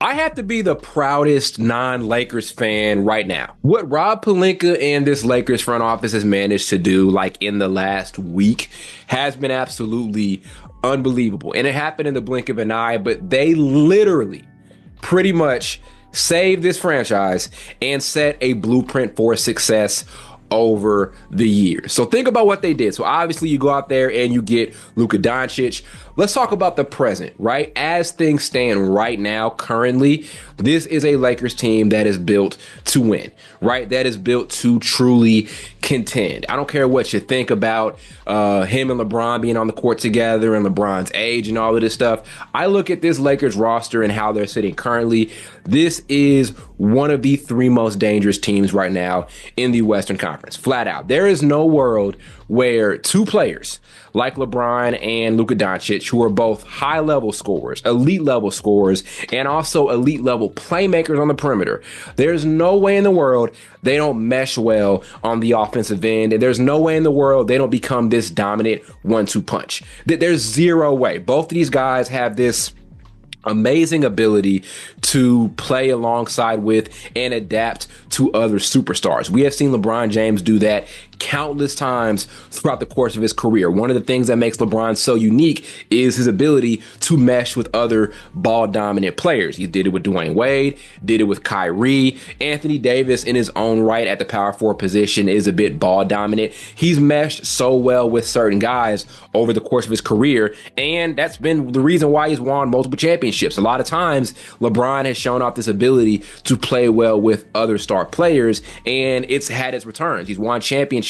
I have to be the proudest non-Lakers fan right now. What Rob Pelinka and this Lakers front office has managed to do, like in the last week, has been absolutely unbelievable. And it happened in the blink of an eye, but they literally pretty much saved this franchise and set a blueprint for success over the years. So think about what they did. So obviously you go out there and you get Luka Doncic. Let's talk about the present, right? As things stand right now, currently, this is a Lakers team that is built to win, right? That is built to truly contend. I don't care what you think about him and LeBron being on the court together and LeBron's age and all of this stuff. I look at this Lakers roster and how they're sitting currently. This is one of the three most dangerous teams right now in the Western Conference, flat out. There is no world where two players like LeBron and Luka Doncic, who are both high-level scorers, elite-level scorers, and also elite-level playmakers on the perimeter, there's no way in the world they don't mesh well on the offensive end, and there's no way in the world they don't become this dominant 1-2 punch. There's zero way. Both of these guys have this amazing ability to play alongside with and adapt to other superstars. We have seen LeBron James do that countless times throughout the course of his career. One of the things that makes LeBron so unique is his ability to mesh with other ball dominant players. He did it with Dwayne Wade, did it with Kyrie. Anthony Davis in his own right at the power forward position is a bit ball dominant. He's meshed so well with certain guys over the course of his career, and that's been the reason why he's won multiple championships. A lot of times LeBron has shown off this ability to play well with other star players, and it's had its returns. He's won championships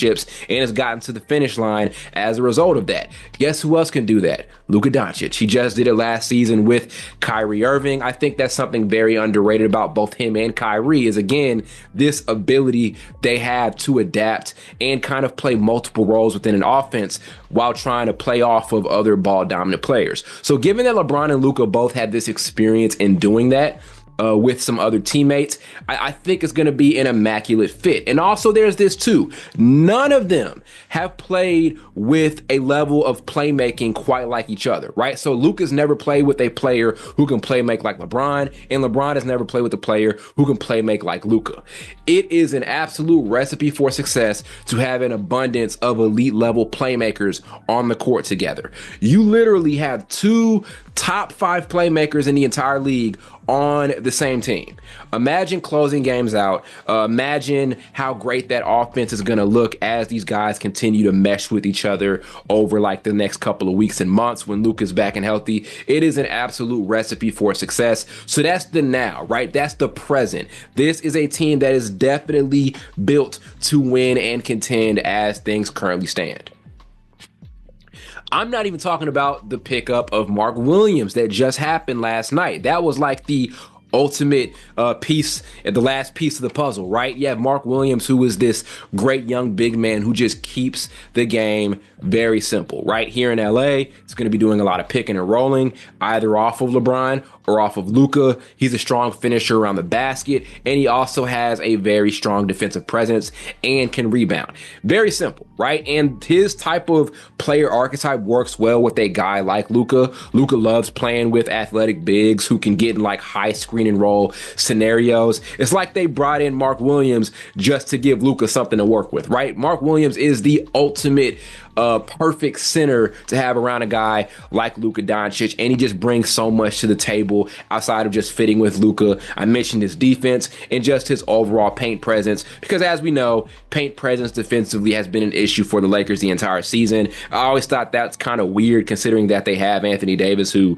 and has gotten to the finish line as a result of that. Guess who else can do that? Luka Doncic. He just did it last season with Kyrie Irving. I think that's something very underrated about both him and Kyrie is, again, this ability they have to adapt and kind of play multiple roles within an offense while trying to play off of other ball dominant players. So given that LeBron and Luka both had this experience in doing that, with some other teammates, I think it's going to be an immaculate fit. And also there's this too. None of them have played with a level of playmaking quite like each other, right? So Luka's never played with a player who can play make like LeBron, and LeBron has never played with a player who can play make like Luka. It is an absolute recipe for success to have an abundance of elite level playmakers on the court together. You literally have two top 5 playmakers in the entire league on the same team. Imagine closing games out. Imagine how great that offense is going to look as these guys continue to mesh with each other over like the next couple of weeks and months when Luka's back and healthy. It is an absolute recipe for success. So that's the now, right? That's the present. This is a team that is definitely built to win and contend as things currently stand. I'm not even talking about the pickup of Mark Williams that just happened last night. That was like the ultimate piece, the last piece of the puzzle, right? You have Mark Williams, who is this great young big man who just keeps the game very simple, right? Here in LA, it's going to be doing a lot of picking and rolling, either off of LeBron or off of Luka. He's a strong finisher around the basket, and he also has a very strong defensive presence and can rebound. Very simple, right? And his type of player archetype works well with a guy like Luka. Luka loves playing with athletic bigs who can get in like high screen and roll scenarios. It's like they brought in Mark Williams just to give Luka something to work with, right? Mark Williams is the ultimate perfect center to have around a guy like Luka Doncic, and he just brings so much to the table outside of just fitting with Luka. I mentioned his defense and just his overall paint presence, because as we know, paint presence defensively has been an issue for the Lakers the entire season. I always thought that's kind of weird considering that they have Anthony Davis, who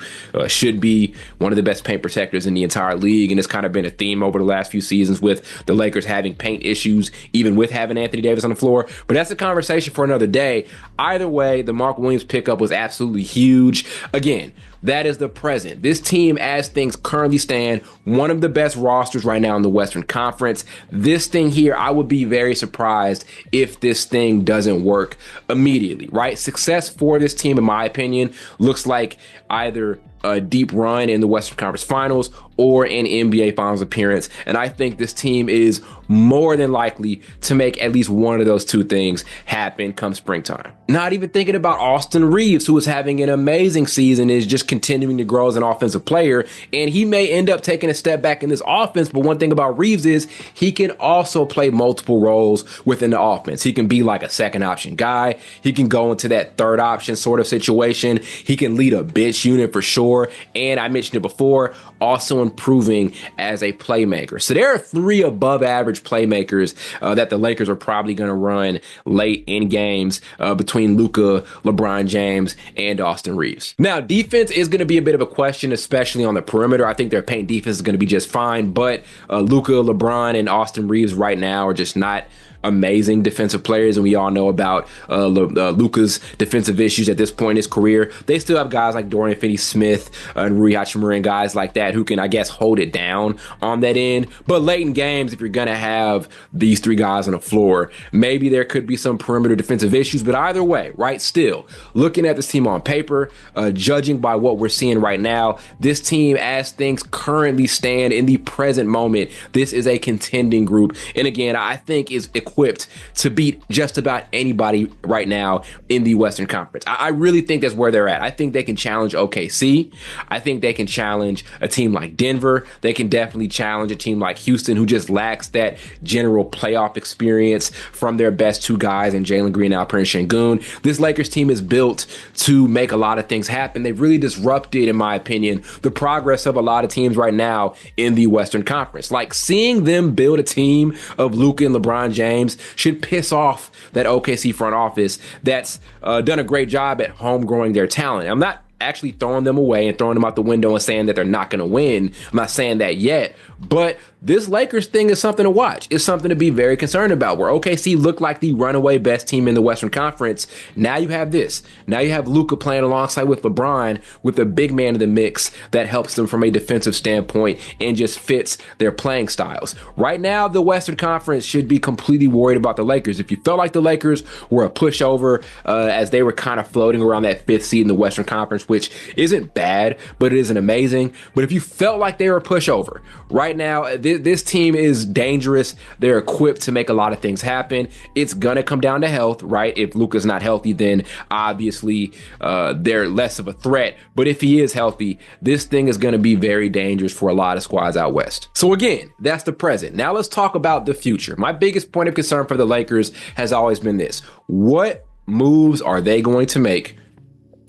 should be one of the best paint protectors in the entire league, and it's kind of been a theme over the last few seasons with the Lakers having paint issues even with having Anthony Davis on the floor. But that's a conversation for another day. Either way, the Mark Williams pickup was absolutely huge. Again, that is the present. This team, as things currently stand, one of the best rosters right now in the Western Conference. This thing here, I would be very surprised if this thing doesn't work immediately, right? Success for this team, in my opinion, looks like either a deep run in the Western Conference Finals or an NBA Finals appearance. And I think this team is more than likely to make at least one of those two things happen come springtime. Not even thinking about Austin Reeves, who is having an amazing season, is just continuing to grow as an offensive player. And he may end up taking a step back in this offense. But one thing about Reeves is he can also play multiple roles within the offense. He can be like a second option guy. He can go into that third option sort of situation. He can lead a bench unit for sure. And I mentioned it before, also improving as a playmaker. So there are three above average playmakers that the Lakers are probably going to run late in games between Luka, LeBron James, and Austin Reeves. Now, defense is going to be a bit of a question, especially on the perimeter. I think their paint defense is going to be just fine, but Luka, LeBron, and Austin Reeves right now are just not amazing defensive players, and we all know about Luka's defensive issues at this point in his career. They still have guys like Dorian Finney-Smith and Rui Hachimura and guys like that who can, I guess, hold it down on that end. But late in games, if you're going to have these three guys on the floor, maybe there could be some perimeter defensive issues. But either way, right, still, looking at this team on paper, judging by what we're seeing right now, this team, as things currently stand in the present moment, this is a contending group. And again, I think is equipped to beat just about anybody right now in the Western Conference. I really think that's where they're at. I think they can challenge OKC. I think they can challenge a team like Denver. They can definitely challenge a team like Houston, who just lacks that general playoff experience from their best two guys in Jalen Green and Alperen Sengun. This Lakers team is built to make a lot of things happen. They've really disrupted, in my opinion, the progress of a lot of teams right now in the Western Conference. Like, seeing them build a team of Luka and LeBron James should piss off that OKC front office that's done a great job at home growing their talent. I'm not actually throwing them away and throwing them out the window and saying that they're not going to win. I'm not saying that yet, but this Lakers thing is something to watch. It's something to be very concerned about. Where OKC looked like the runaway best team in the Western Conference, now you have this. Now you have Luka playing alongside with LeBron, with a big man in the mix that helps them from a defensive standpoint and just fits their playing styles. Right now, the Western Conference should be completely worried about the Lakers. If you felt like the Lakers were a pushover as they were kind of floating around that fifth seed in the Western Conference, which isn't bad, but it isn't amazing. But if you felt like they were a pushover, right now, this team is dangerous. They're equipped to make a lot of things happen. It's going to come down to health, right? If Luka's not healthy, then obviously they're less of a threat. But if he is healthy, this thing is going to be very dangerous for a lot of squads out west. So again, that's the present. Now let's talk about the future. My biggest point of concern for the Lakers has always been this. What moves are they going to make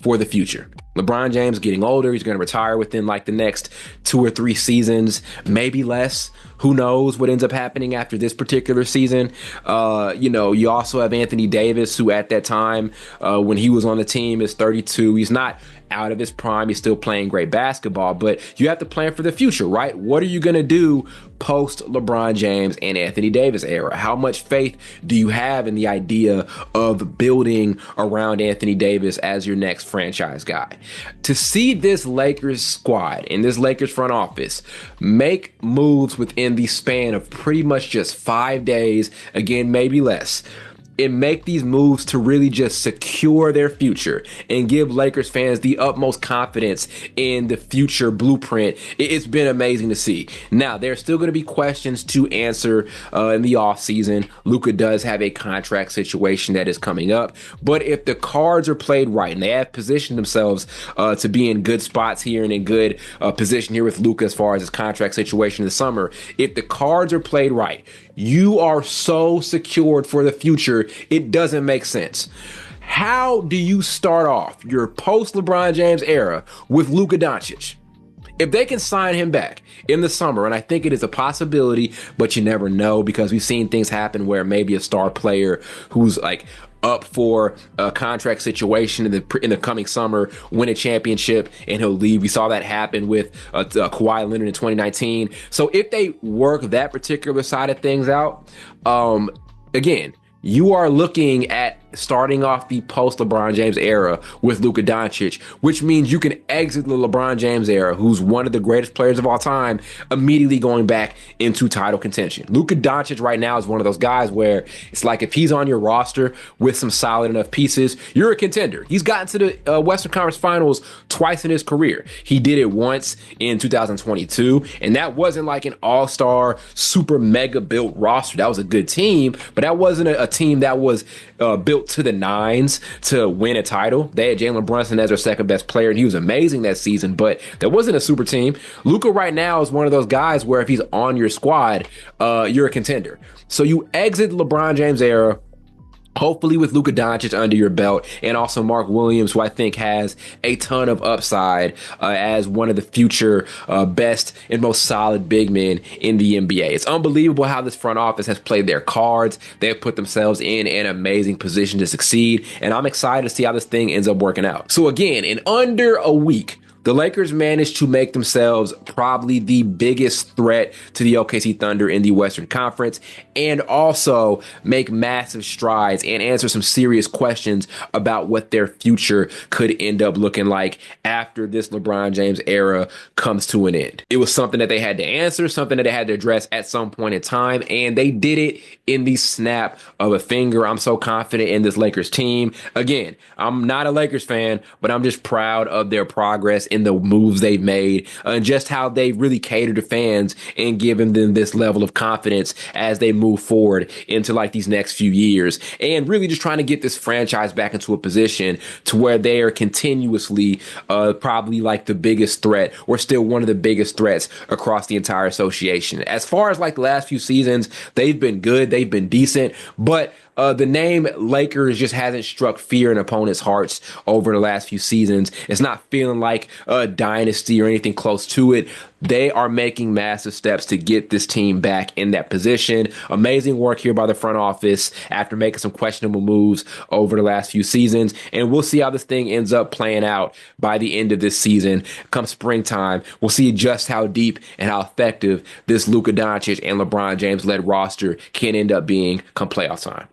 for the future? LeBron James getting older. He's going to retire within like the next 2 or 3 seasons, maybe less. Who knows what ends up happening after this particular season? You also have Anthony Davis, who at that time, when he was on the team, is 32. He's not out of his prime. He's still playing great basketball, but you have to plan for the future, right? What are you going to do post LeBron James and Anthony Davis era? How much faith do you have in the idea of building around Anthony Davis as your next franchise guy? To see this Lakers squad and this Lakers front office make moves within the span of pretty much just 5 days, again, maybe less, and make these moves to really just secure their future and give Lakers fans the utmost confidence in the future blueprint. It's been amazing to see. Now, there's still going to be questions to answer in the offseason. Luka does have a contract situation that is coming up, but if the cards are played right and they have positioned themselves to be in good spots here and in good position here with Luka as far as his contract situation in the summer, if the cards are played right, you are so secured for the future, it doesn't make sense. How do you start off your post-LeBron James era with Luka Doncic? If they can sign him back in the summer, and I think it is a possibility, but you never know because we've seen things happen where maybe a star player who's like up for a contract situation in the coming summer, win a championship, and he'll leave. We saw that happen with Kawhi Leonard in 2019. So if they work that particular side of things out, again, you are looking at starting off the post LeBron James era with Luka Doncic, which means you can exit the LeBron James era, who's one of the greatest players of all time, immediately going back into title contention. Luka Doncic right now is one of those guys where it's like if he's on your roster with some solid enough pieces, you're a contender. He's gotten to the Western Conference Finals twice in his career. He did it once in 2022, and that wasn't like an all-star, super mega built roster. That was a good team, but that wasn't a team that was built to the nines to win a title. They had Jalen Brunson as their second best player, and he was amazing that season, but that wasn't a super team. Luka right now is one of those guys where if he's on your squad, you're a contender. So you exit the LeBron James era, hopefully with Luka Doncic under your belt, and also Mark Williams, who I think has a ton of upside as one of the future best and most solid big men in the NBA. It's unbelievable how this front office has played their cards. They have put themselves in an amazing position to succeed, and I'm excited to see how this thing ends up working out. So again, in under a week, the Lakers managed to make themselves probably the biggest threat to the OKC Thunder in the Western Conference, and also make massive strides and answer some serious questions about what their future could end up looking like after this LeBron James era comes to an end. It was something that they had to answer, something that they had to address at some point in time, and they did it in the snap of a finger. I'm so confident in this Lakers team. Again, I'm not a Lakers fan, but I'm just proud of their progress in the moves they've made and just how they really cater to fans and giving them this level of confidence as they move forward into like these next few years, and really just trying to get this franchise back into a position to where they are continuously probably like the biggest threat, or still one of the biggest threats across the entire association. As far as like the last few seasons, they've been good, they've been decent, but the name Lakers just hasn't struck fear in opponents' hearts over the last few seasons. It's not feeling like a dynasty or anything close to it. They are making massive steps to get this team back in that position. Amazing work here by the front office after making some questionable moves over the last few seasons. And we'll see how this thing ends up playing out by the end of this season. Come springtime, we'll see just how deep and how effective this Luka Doncic and LeBron James led roster can end up being come playoff time.